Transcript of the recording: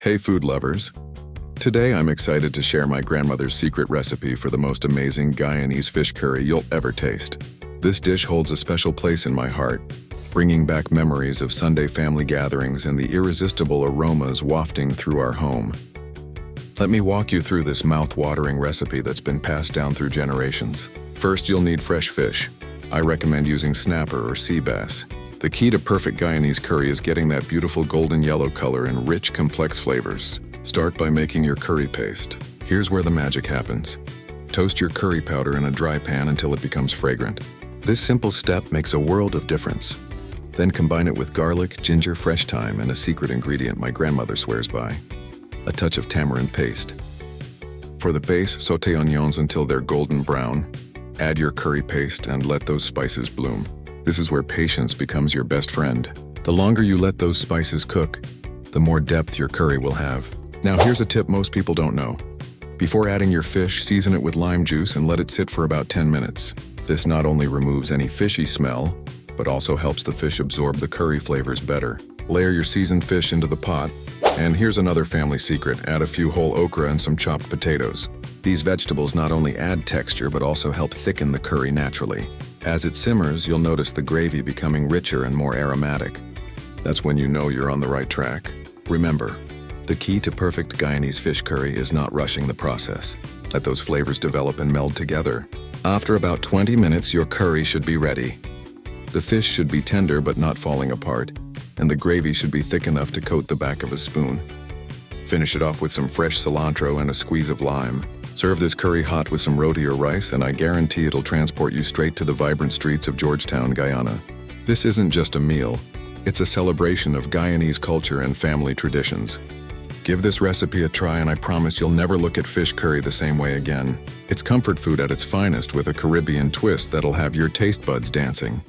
Hey food lovers! Today I'm excited to share my grandmother's secret recipe for the most amazing Guyanese fish curry you'll ever taste. This dish holds a special place in my heart, bringing back memories of Sunday family gatherings and the irresistible aromas wafting through our home. Let me walk you through this mouth-watering recipe that's been passed down through generations. First, you'll need fresh fish. I recommend using snapper or sea bass. The key to perfect Guyanese curry is getting that beautiful golden yellow color and rich, complex flavors. Start by making your curry paste. Here's where the magic happens. Toast your curry powder in a dry pan until it becomes fragrant. This simple step makes a world of difference. Then combine it with garlic, ginger, fresh thyme, and a secret ingredient my grandmother swears by: a touch of tamarind paste. For the base, sauté onions until they're golden brown. Add your curry paste and let those spices bloom. This is where patience becomes your best friend. The longer you let those spices cook, the more depth your curry will have. Now here's a tip most people don't know. Before adding your fish, season it with lime juice and let it sit for about 10 minutes. This not only removes any fishy smell, but also helps the fish absorb the curry flavors better. Layer your seasoned fish into the pot. And here's another family secret: add a few whole okra and some chopped potatoes. These vegetables not only add texture, but also help thicken the curry naturally. As it simmers, you'll notice the gravy becoming richer and more aromatic. That's when you know you're on the right track. Remember, the key to perfect Guyanese fish curry is not rushing the process. Let those flavors develop and meld together. After about 20 minutes, your curry should be ready. The fish should be tender but not falling apart, and the gravy should be thick enough to coat the back of a spoon. Finish it off with some fresh cilantro and a squeeze of lime. Serve this curry hot with some roti or rice, and I guarantee it'll transport you straight to the vibrant streets of Georgetown, Guyana. This isn't just a meal, it's a celebration of Guyanese culture and family traditions. Give this recipe a try and I promise you'll never look at fish curry the same way again. It's comfort food at its finest with a Caribbean twist that'll have your taste buds dancing.